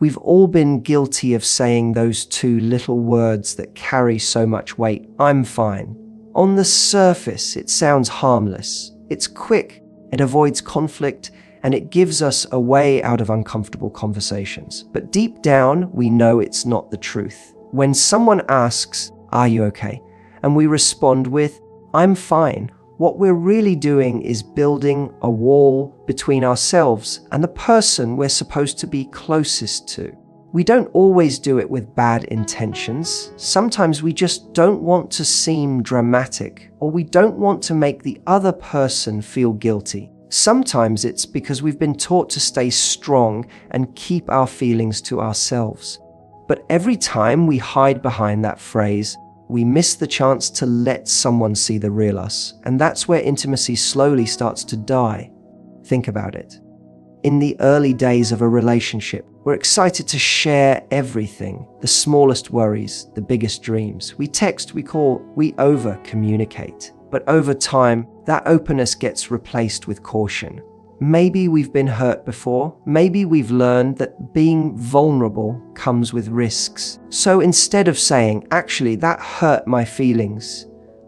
We've all been guilty of saying those two little words that carry so much weight. I'm fine. On the surface, it sounds harmless. It's quick, it avoids conflict, and it gives us a way out of uncomfortable conversations. But deep down, we know it's not the truth. When someone asks, "Are you okay?" and we respond with, "I'm fine," what we're really doing is building a wall between ourselves and the person we're supposed to be closest to. We don't always do it with bad intentions. Sometimes we just don't want to seem dramatic, or we don't want to make the other person feel guilty. Sometimes it's because we've been taught to stay strong and keep our feelings to ourselves. But every time we hide behind that phrase, we miss the chance to let someone see the real us, and that's where intimacy slowly starts to die. Think about it. In the early days of a relationship, we're excited to share everything, the smallest worries, the biggest dreams. We text, we call, we over-communicate. But over time, that openness gets replaced with caution. Maybe we've been hurt before. Maybe we've learned that being vulnerable comes with risks. So instead of saying, "Actually, that hurt my feelings,"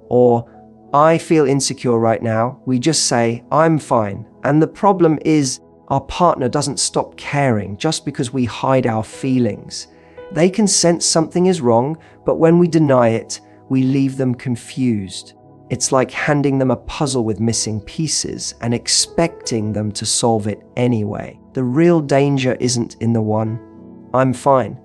or "I feel insecure right now," we just say, "I'm fine." And the problem is, our partner doesn't stop caring just because we hide our feelings. They can sense something is wrong, but when we deny it, we leave them confused. It's like handing them a puzzle with missing pieces and expecting them to solve it anyway. The real danger isn't in the one, "I'm fine."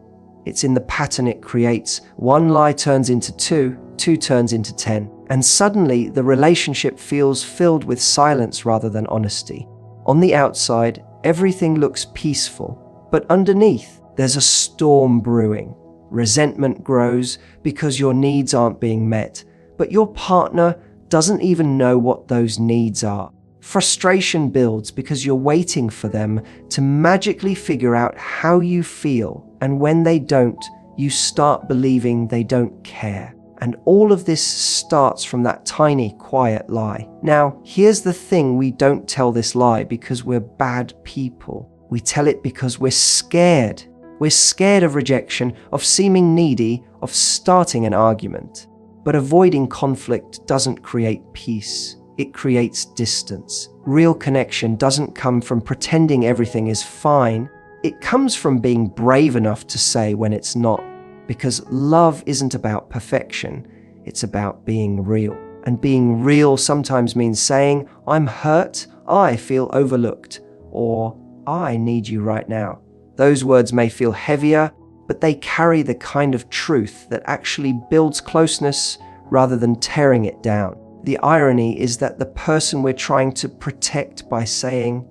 It's in the pattern it creates. One lie turns into two, two turns into 10, and suddenly the relationship feels filled with silence rather than honesty. On the outside, everything looks peaceful, but underneath, there's a storm brewing. Resentment grows because your needs aren't being met, but your partner doesn't even know what those needs are. Frustration builds because you're waiting for them to magically figure out how you feel, and when they don't, you start believing they don't care. And all of this starts from that tiny, quiet lie. Now, here's the thing: we don't tell this lie because we're bad people. We tell it because we're scared. We're scared of rejection, of seeming needy, of starting an argument. But avoiding conflict doesn't create peace. It creates distance. Real connection doesn't come from pretending everything is fine. It comes from being brave enough to say when it's not. Because love isn't about perfection. It's about being real. And being real sometimes means saying, "I'm hurt, I feel overlooked," or "I need you right now." Those words may feel heavier, but they carry the kind of truth that actually builds closeness rather than tearing it down. The irony is that the person we're trying to protect by saying,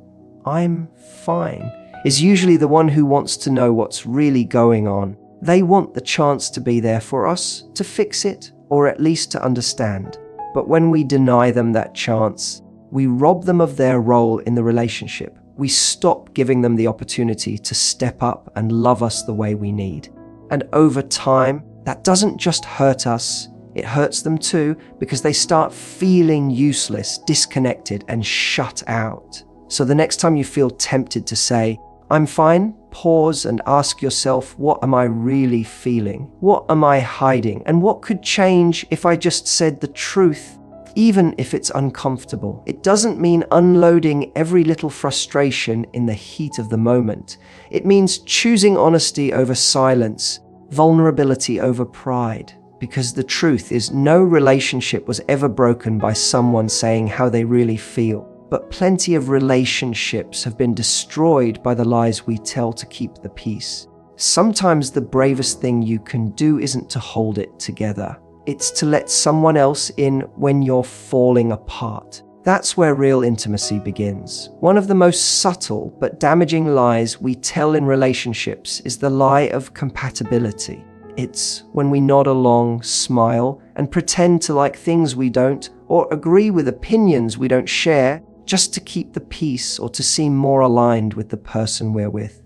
"I'm fine," is usually the one who wants to know what's really going on. They want the chance to be there for us, to fix it, or at least to understand. But when we deny them that chance, we rob them of their role in the relationship. We stop giving them the opportunity to step up and love us the way we need. And over time, that doesn't just hurt us, it hurts them too, because they start feeling useless, disconnected, and shut out. So the next time you feel tempted to say, "I'm fine," pause and ask yourself, what am I really feeling? What am I hiding? And what could change if I just said the truth? Even if it's uncomfortable. It doesn't mean unloading every little frustration in the heat of the moment. It means choosing honesty over silence, vulnerability over pride. Because the truth is, no relationship was ever broken by someone saying how they really feel. But plenty of relationships have been destroyed by the lies we tell to keep the peace. Sometimes the bravest thing you can do isn't to hold it together. It's to let someone else in when you're falling apart. That's where real intimacy begins. One of the most subtle but damaging lies we tell in relationships is the lie of compatibility. It's when we nod along, smile, and pretend to like things we don't, or agree with opinions we don't share, just to keep the peace or to seem more aligned with the person we're with.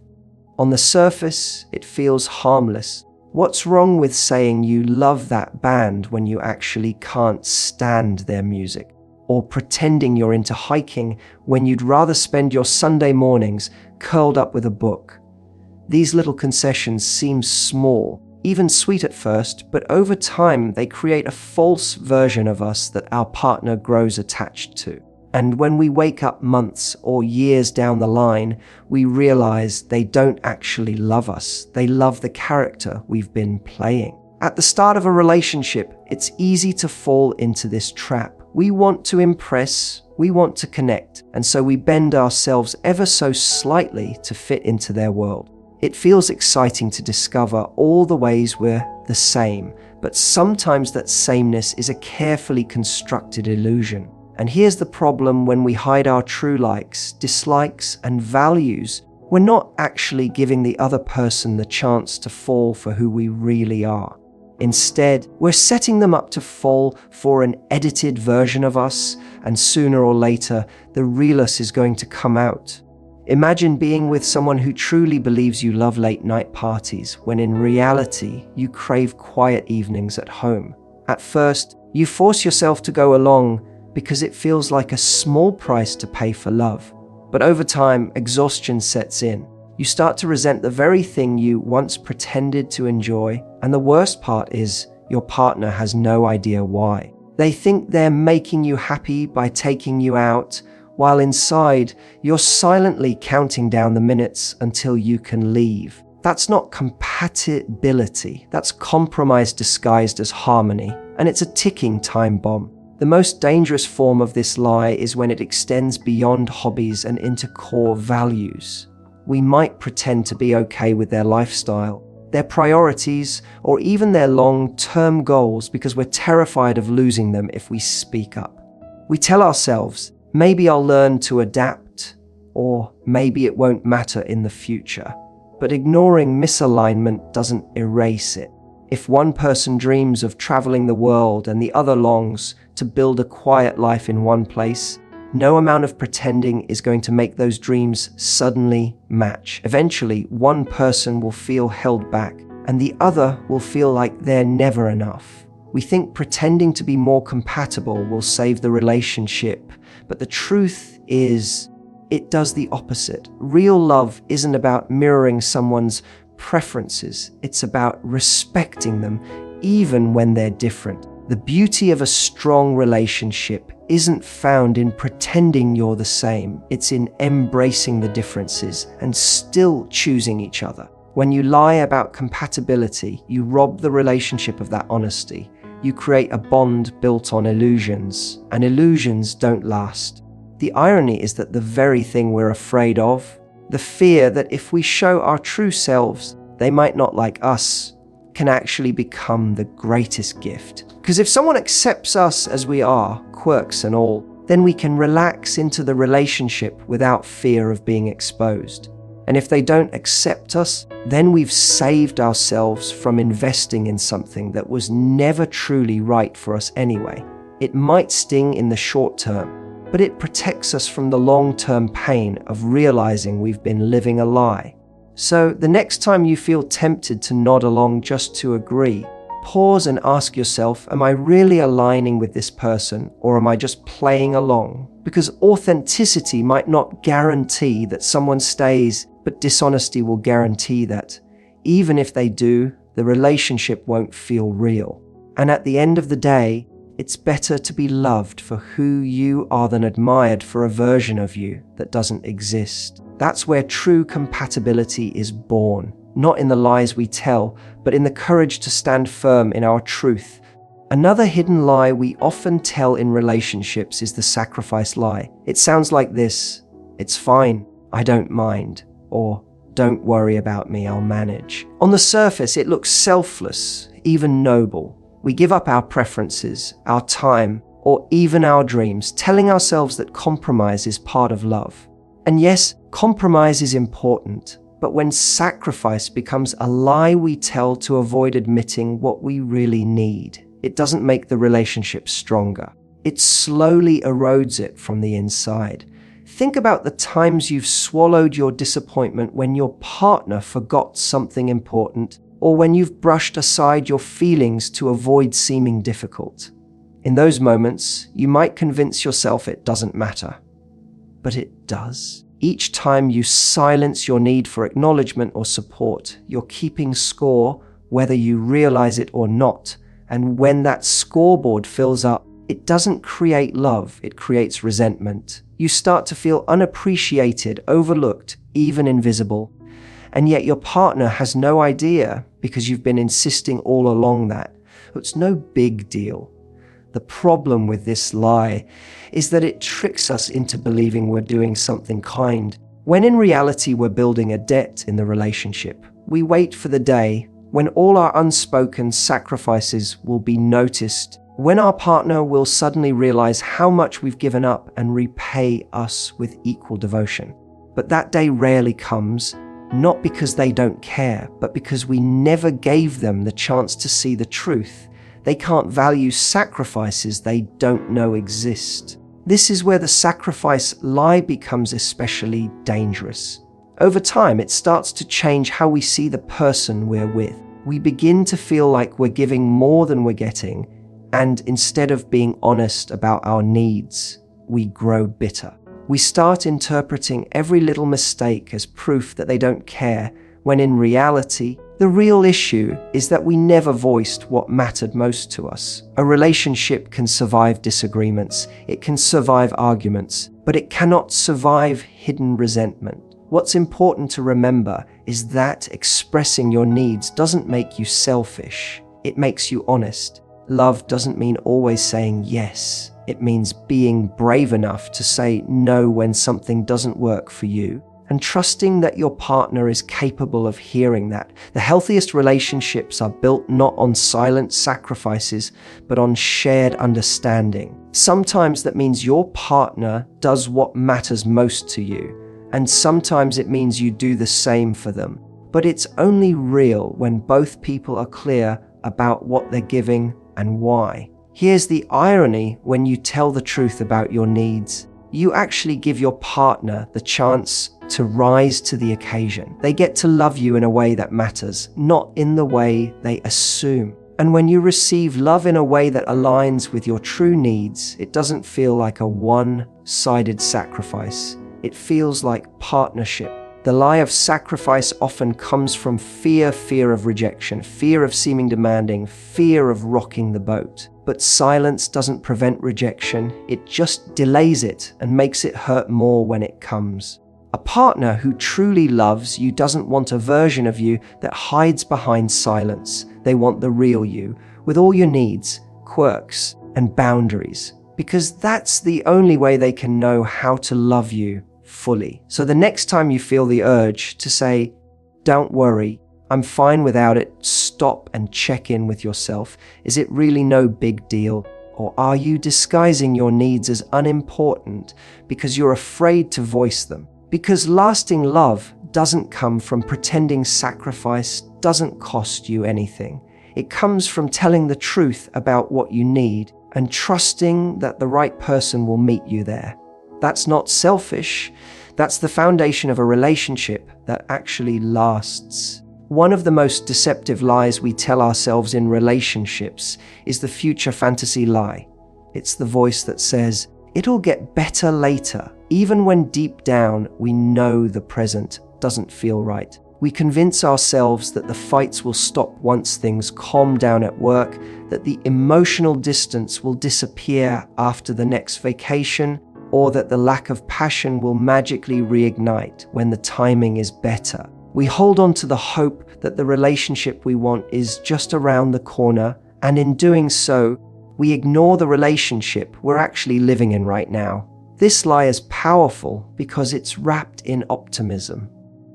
On the surface, it feels harmless. What's wrong with saying you love that band when you actually can't stand their music? Or pretending you're into hiking when you'd rather spend your Sunday mornings curled up with a book? These little concessions seem small, even sweet at first, but over time they create a false version of us that our partner grows attached to. And when we wake up months or years down the line, we realize they don't actually love us. They love the character we've been playing. At the start of a relationship, it's easy to fall into this trap. We want to impress, we want to connect, and so we bend ourselves ever so slightly to fit into their world. It feels exciting to discover all the ways we're the same, but sometimes that sameness is a carefully constructed illusion. And here's the problem: when we hide our true likes, dislikes, and values, we're not actually giving the other person the chance to fall for who we really are. Instead, we're setting them up to fall for an edited version of us, and sooner or later, the real us is going to come out. Imagine being with someone who truly believes you love late night parties, when in reality, you crave quiet evenings at home. At first, you force yourself to go along because it feels like a small price to pay for love. But over time, exhaustion sets in. You start to resent the very thing you once pretended to enjoy, and the worst part is, your partner has no idea why. They think they're making you happy by taking you out, while inside, you're silently counting down the minutes until you can leave. That's not compatibility, that's compromise disguised as harmony, and it's a ticking time bomb. The most dangerous form of this lie is when it extends beyond hobbies and into core values. We might pretend to be okay with their lifestyle, their priorities, or even their long-term goals because we're terrified of losing them if we speak up. We tell ourselves, maybe I'll learn to adapt, or maybe it won't matter in the future. But ignoring misalignment doesn't erase it. If one person dreams of traveling the world and the other longs to build a quiet life in one place, no amount of pretending is going to make those dreams suddenly match. Eventually, one person will feel held back, and the other will feel like they're never enough. We think pretending to be more compatible will save the relationship, but the truth is, it does the opposite. Real love isn't about mirroring someone's preferences, it's about respecting them, even when they're different. The beauty of a strong relationship isn't found in pretending you're the same, it's in embracing the differences and still choosing each other. When you lie about compatibility, you rob the relationship of that honesty. You create a bond built on illusions, and illusions don't last. The irony is that the very thing we're afraid of, the fear that if we show our true selves, they might not like us, can actually become the greatest gift. Because if someone accepts us as we are, quirks and all, then we can relax into the relationship without fear of being exposed. And if they don't accept us, then we've saved ourselves from investing in something that was never truly right for us anyway. It might sting in the short term, but it protects us from the long-term pain of realizing we've been living a lie. So the next time you feel tempted to nod along just to agree, pause and ask yourself, am I really aligning with this person, or am I just playing along? Because authenticity might not guarantee that someone stays, but dishonesty will guarantee that, even if they do, the relationship won't feel real. And at the end of the day, it's better to be loved for who you are than admired for a version of you that doesn't exist. That's where true compatibility is born, not in the lies we tell, but in the courage to stand firm in our truth. Another hidden lie we often tell in relationships is the sacrifice lie. It sounds like this: it's fine, I don't mind, or don't worry about me, I'll manage. On the surface, it looks selfless, even noble. We give up our preferences, our time, or even our dreams, telling ourselves that compromise is part of love. And yes, compromise is important, but when sacrifice becomes a lie we tell to avoid admitting what we really need, it doesn't make the relationship stronger. It slowly erodes it from the inside. Think about the times you've swallowed your disappointment when your partner forgot something important, or when you've brushed aside your feelings to avoid seeming difficult. In those moments, you might convince yourself it doesn't matter. But it does. Each time you silence your need for acknowledgement or support, you're keeping score whether you realize it or not. And when that scoreboard fills up, it doesn't create love, it creates resentment. You start to feel unappreciated, overlooked, even invisible. And yet your partner has no idea because you've been insisting all along that. It's no big deal. The problem with this lie is that it tricks us into believing we're doing something kind, when in reality we're building a debt in the relationship. We wait for the day when all our unspoken sacrifices will be noticed, when our partner will suddenly realize how much we've given up and repay us with equal devotion. But that day rarely comes, not because they don't care, but because we never gave them the chance to see the truth. They can't value sacrifices they don't know exist. This is where the sacrifice lie becomes especially dangerous. Over time, it starts to change how we see the person we're with. We begin to feel like we're giving more than we're getting, and instead of being honest about our needs, we grow bitter. We start interpreting every little mistake as proof that they don't care, when in reality, the real issue is that we never voiced what mattered most to us. A relationship can survive disagreements, it can survive arguments, but it cannot survive hidden resentment. What's important to remember is that expressing your needs doesn't make you selfish, it makes you honest. Love doesn't mean always saying yes. It means being brave enough to say no when something doesn't work for you, and trusting that your partner is capable of hearing that. The healthiest relationships are built not on silent sacrifices, but on shared understanding. Sometimes that means your partner does what matters most to you, and sometimes it means you do the same for them. But it's only real when both people are clear about what they're giving and why. Here's the irony: when you tell the truth about your needs, you actually give your partner the chance to rise to the occasion. They get to love you in a way that matters, not in the way they assume. And when you receive love in a way that aligns with your true needs, it doesn't feel like a one-sided sacrifice. It feels like partnership. The lie of sacrifice often comes from fear of rejection, fear of seeming demanding, fear of rocking the boat. But silence doesn't prevent rejection, it just delays it and makes it hurt more when it comes. A partner who truly loves you doesn't want a version of you that hides behind silence. They want the real you, with all your needs, quirks, and boundaries, because that's the only way they can know how to love you fully. So the next time you feel the urge to say, "Don't worry, I'm fine without it," stop and check in with yourself. Is it really no big deal? Or are you disguising your needs as unimportant because you're afraid to voice them? Because lasting love doesn't come from pretending sacrifice doesn't cost you anything. It comes from telling the truth about what you need and trusting that the right person will meet you there. That's not selfish. That's the foundation of a relationship that actually lasts. One of the most deceptive lies we tell ourselves in relationships is the future fantasy lie. It's the voice that says, "It'll get better later," even when deep down we know the present doesn't feel right. We convince ourselves that the fights will stop once things calm down at work, that the emotional distance will disappear after the next vacation, or that the lack of passion will magically reignite when the timing is better. We hold on to the hope that the relationship we want is just around the corner, and in doing so, we ignore the relationship we're actually living in right now. This lie is powerful because it's wrapped in optimism.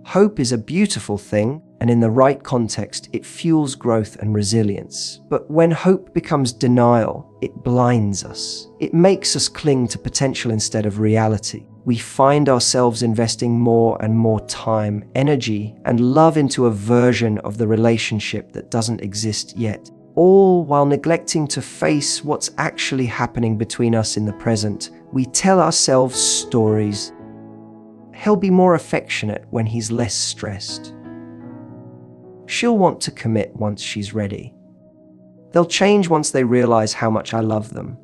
Hope is a beautiful thing, and in the right context, it fuels growth and resilience. But when hope becomes denial, it blinds us. It makes us cling to potential instead of reality. We find ourselves investing more and more time, energy, and love into a version of the relationship that doesn't exist yet, all while neglecting to face what's actually happening between us in the present. We tell ourselves stories. He'll be more affectionate when he's less stressed. She'll want to commit once she's ready. They'll change once they realize how much I love them.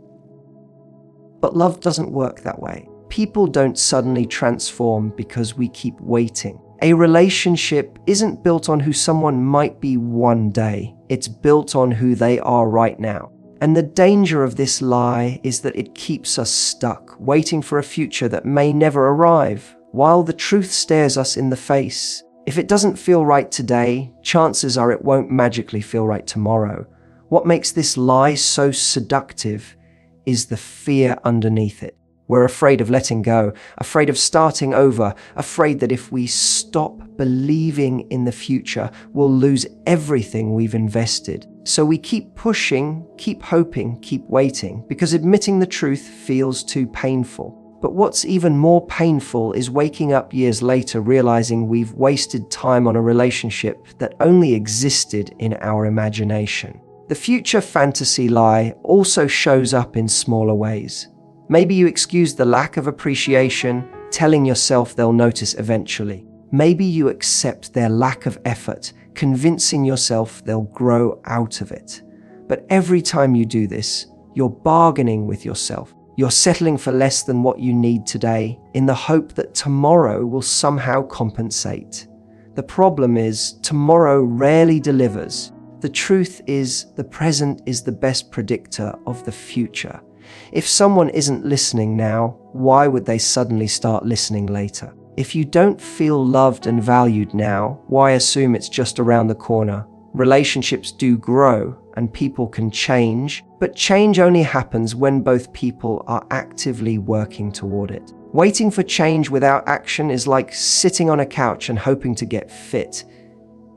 But love doesn't work that way. people don't suddenly transform because we keep waiting. A relationship isn't built on who someone might be one day. It's built on who they are right now. And the danger of this lie is that it keeps us stuck, waiting for a future that may never arrive, while the truth stares us in the face. If it doesn't feel right today, chances are it won't magically feel right tomorrow. What makes this lie so seductive is the fear underneath it. We're afraid of letting go, afraid of starting over, afraid that if we stop believing in the future, we'll lose everything we've invested. So we keep pushing, keep hoping, keep waiting, because admitting the truth feels too painful. But what's even more painful is waking up years later realizing we've wasted time on a relationship that only existed in our imagination. The future fantasy lie also shows up in smaller ways. Maybe you excuse the lack of appreciation, telling yourself they'll notice eventually. Maybe you accept their lack of effort, convincing yourself they'll grow out of it. But every time you do this, you're bargaining with yourself. You're settling for less than what you need today in the hope that tomorrow will somehow compensate. The problem is, tomorrow rarely delivers. The truth is, the present is the best predictor of the future. If someone isn't listening now, why would they suddenly start listening later? If you don't feel loved and valued now, why assume it's just around the corner? Relationships do grow and people can change, but change only happens when both people are actively working toward it. Waiting for change without action is like sitting on a couch and hoping to get fit.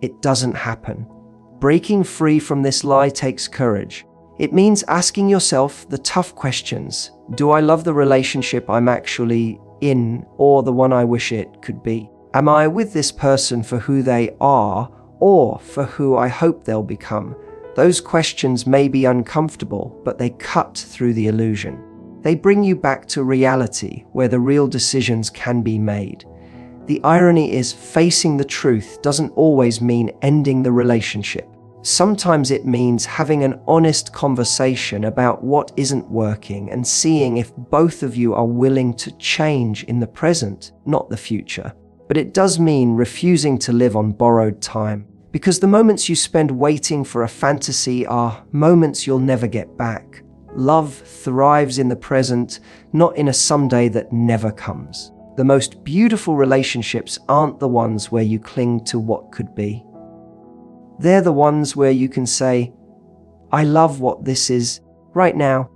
It doesn't happen. Breaking free from this lie takes courage. It means asking yourself the tough questions. Do I love the relationship I'm actually in, or the one I wish it could be? Am I with this person for who they are, or for who I hope they'll become? Those questions may be uncomfortable, but they cut through the illusion. They bring you back to reality, where the real decisions can be made. The irony is, facing the truth doesn't always mean ending the relationship. Sometimes it means having an honest conversation about what isn't working and seeing if both of you are willing to change in the present, not the future. But it does mean refusing to live on borrowed time, because the moments you spend waiting for a fantasy are moments you'll never get back. Love thrives in the present, not in a someday that never comes. The most beautiful relationships aren't the ones where you cling to what could be. They're the ones where you can say, I love what this is right now.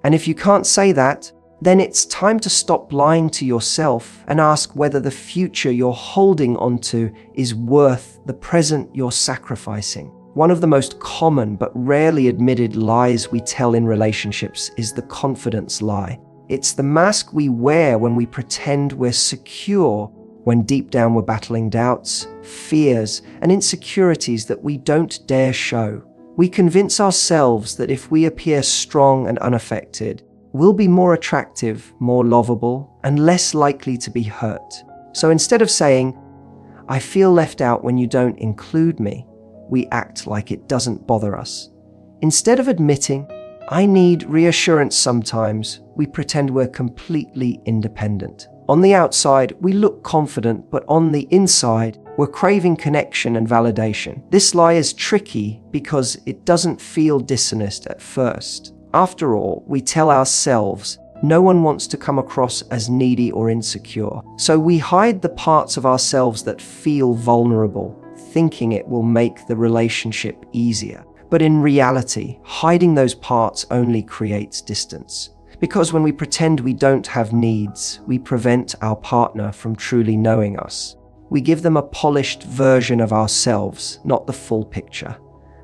And if you can't say that, then it's time to stop lying to yourself and ask whether the future you're holding onto is worth the present you're sacrificing. One of the most common but rarely admitted lies we tell in relationships is the confidence lie. It's the mask we wear when we pretend we're secure, when deep down we're battling doubts, fears, and insecurities that we don't dare show. We convince ourselves that if we appear strong and unaffected, we'll be more attractive, more lovable, and less likely to be hurt. So instead of saying, I feel left out when you don't include me, we act like it doesn't bother us. Instead of admitting, I need reassurance sometimes, we pretend we're completely independent. On the outside, we look confident, but on the inside, we're craving connection and validation. This lie is tricky because it doesn't feel dishonest at first. After all, we tell ourselves no one wants to come across as needy or insecure. So we hide the parts of ourselves that feel vulnerable, thinking it will make the relationship easier. But in reality, hiding those parts only creates distance. Because when we pretend we don't have needs, we prevent our partner from truly knowing us. We give them a polished version of ourselves, not the full picture.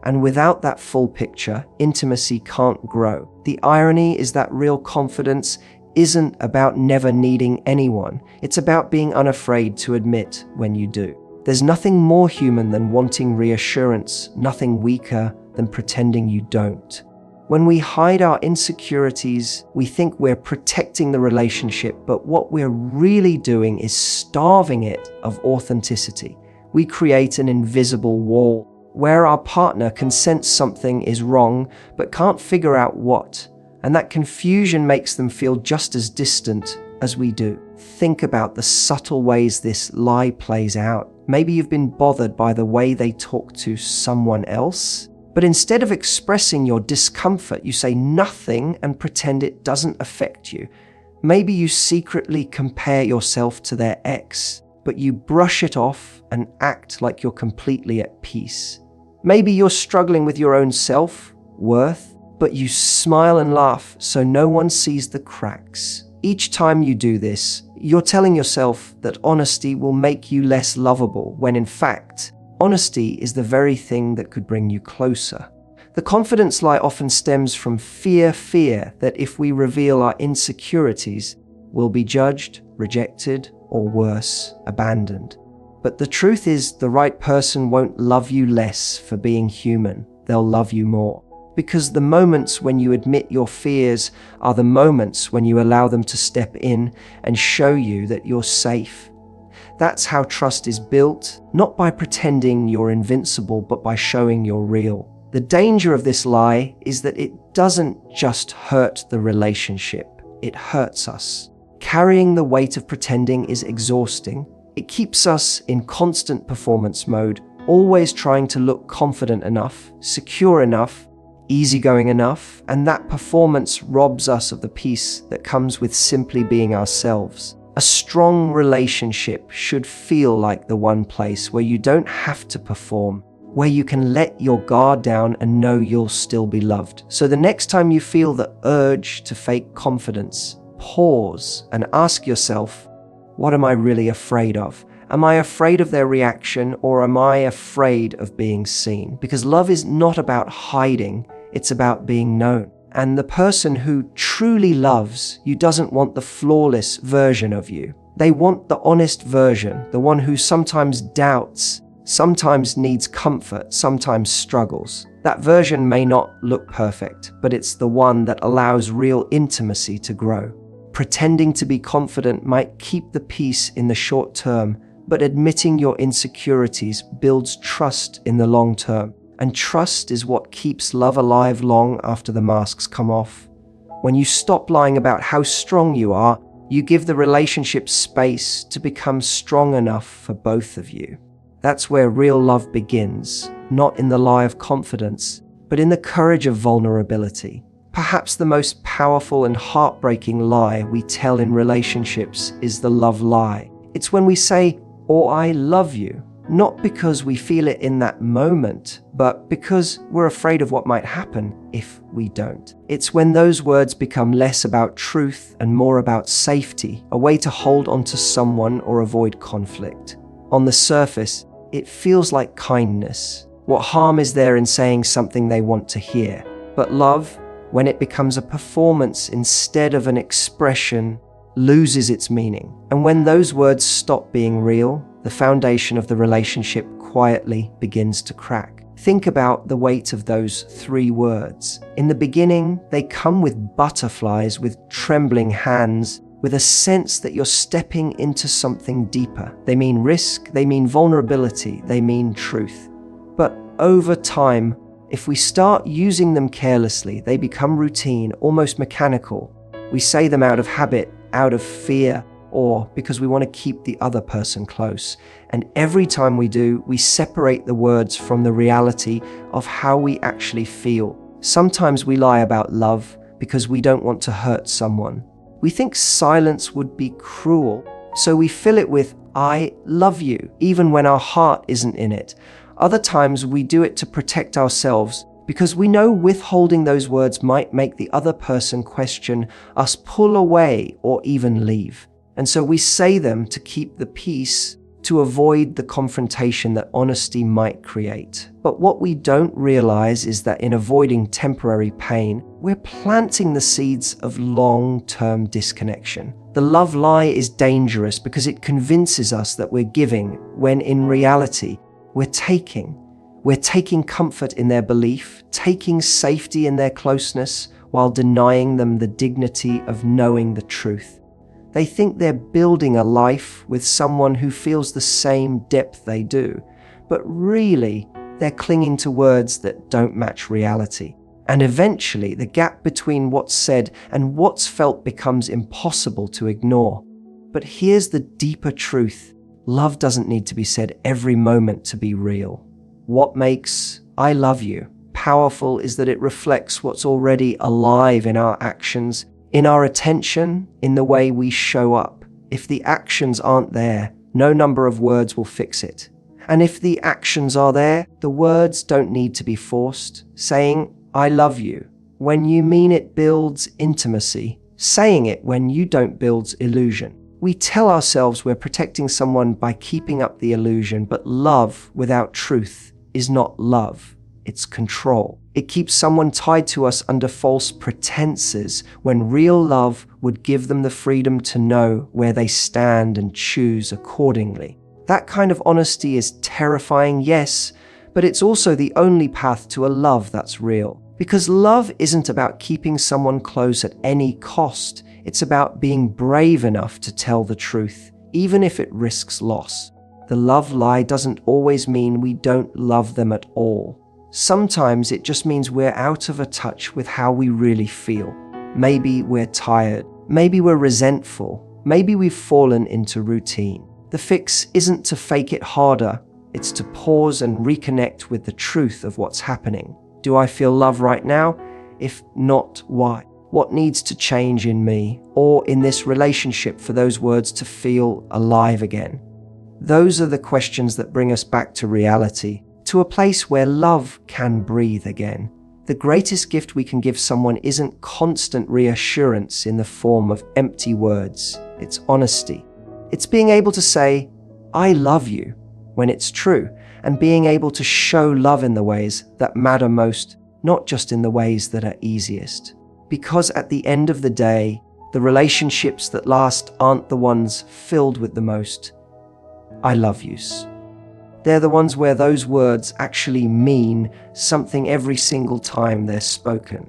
And without that full picture, intimacy can't grow. The irony is that real confidence isn't about never needing anyone. It's about being unafraid to admit when you do. There's nothing more human than wanting reassurance, nothing weaker than pretending you don't. When we hide our insecurities, we think we're protecting the relationship, but what we're really doing is starving it of authenticity. We create an invisible wall where our partner can sense something is wrong, but can't figure out what. And that confusion makes them feel just as distant, as we do, think about the subtle ways this lie plays out. Maybe you've been bothered by the way they talk to someone else, but instead of expressing your discomfort, you say nothing and pretend it doesn't affect you. Maybe you secretly compare yourself to their ex, but you brush it off and act like you're completely at peace. Maybe you're struggling with your own self-worth, but you smile and laugh so no one sees the cracks. Each time you do this, you're telling yourself that honesty will make you less lovable, when in fact, honesty is the very thing that could bring you closer. The confidence lie often stems from fear that if we reveal our insecurities, we'll be judged, rejected, or worse, abandoned. But the truth is, the right person won't love you less for being human. They'll love you more. Because the moments when you admit your fears are the moments when you allow them to step in and show you that you're safe. That's how trust is built, not by pretending you're invincible, but by showing you're real. The danger of this lie is that it doesn't just hurt the relationship, it hurts us. Carrying the weight of pretending is exhausting. It keeps us in constant performance mode, always trying to look confident enough, secure enough, easygoing enough, and that performance robs us of the peace that comes with simply being ourselves. A strong relationship should feel like the one place where you don't have to perform, where you can let your guard down and know you'll still be loved. So the next time you feel the urge to fake confidence, pause and ask yourself, what am I really afraid of? Am I afraid of their reaction, or am I afraid of being seen? Because love is not about hiding, it's about being known. And the person who truly loves you doesn't want the flawless version of you. They want the honest version, the one who sometimes doubts, sometimes needs comfort, sometimes struggles. That version may not look perfect, but it's the one that allows real intimacy to grow. Pretending to be confident might keep the peace in the short term, but admitting your insecurities builds trust in the long term. And trust is what keeps love alive long after the masks come off. When you stop lying about how strong you are, you give the relationship space to become strong enough for both of you. That's where real love begins, not in the lie of confidence, but in the courage of vulnerability. Perhaps the most powerful and heartbreaking lie we tell in relationships is the love lie. It's when we say, "Oh, I love you," not because we feel it in that moment, but because we're afraid of what might happen if we don't. It's when those words become less about truth and more about safety, a way to hold on to someone or avoid conflict. On the surface, it feels like kindness. What harm is there in saying something they want to hear? But love, when it becomes a performance instead of an expression, loses its meaning. And when those words stop being real, the foundation of the relationship quietly begins to crack. Think about the weight of those 3 words. In the beginning, they come with butterflies, with trembling hands, with a sense that you're stepping into something deeper. They mean risk, they mean vulnerability, they mean truth. But over time, if we start using them carelessly, they become routine, almost mechanical. We say them out of habit, out of fear, or because we want to keep the other person close. And every time we do, we separate the words from the reality of how we actually feel. Sometimes we lie about love because we don't want to hurt someone. We think silence would be cruel, so we fill it with, "I love you," even when our heart isn't in it. Other times we do it to protect ourselves, because we know withholding those words might make the other person question us, pull away, or even leave. And so we say them to keep the peace, to avoid the confrontation that honesty might create. But what we don't realize is that in avoiding temporary pain, we're planting the seeds of long-term disconnection. The love lie is dangerous because it convinces us that we're giving, when in reality, we're taking. We're taking comfort in their belief, taking safety in their closeness, while denying them the dignity of knowing the truth. They think they're building a life with someone who feels the same depth they do, but really, they're clinging to words that don't match reality. And eventually, the gap between what's said and what's felt becomes impossible to ignore. But here's the deeper truth. Love doesn't need to be said every moment to be real. What makes "I love you" powerful is that it reflects what's already alive in our actions, in our attention, in the way we show up. If the actions aren't there, no number of words will fix it. And if the actions are there, the words don't need to be forced. Saying "I love you" when you mean it builds intimacy. Saying it when you don't builds illusion. We tell ourselves we're protecting someone by keeping up the illusion, but love without truth is not love. It's control. It keeps someone tied to us under false pretenses when real love would give them the freedom to know where they stand and choose accordingly. That kind of honesty is terrifying, yes, but it's also the only path to a love that's real. Because love isn't about keeping someone close at any cost. It's about being brave enough to tell the truth, even if it risks loss. The love lie doesn't always mean we don't love them at all. Sometimes it just means we're out of touch with how we really feel. Maybe we're tired. Maybe we're resentful. Maybe we've fallen into routine. The fix isn't to fake it harder. It's to pause and reconnect with the truth of what's happening. Do I feel love right now? If not, why? What needs to change in me or in this relationship for those words to feel alive again? Those are the questions that bring us back to reality, to a place where love can breathe again. The greatest gift we can give someone isn't constant reassurance in the form of empty words. It's honesty. It's being able to say, "I love you," when it's true, and being able to show love in the ways that matter most, not just in the ways that are easiest. Because at the end of the day, the relationships that last aren't the ones filled with the most "I love yous." They're the ones where those words actually mean something every single time they're spoken.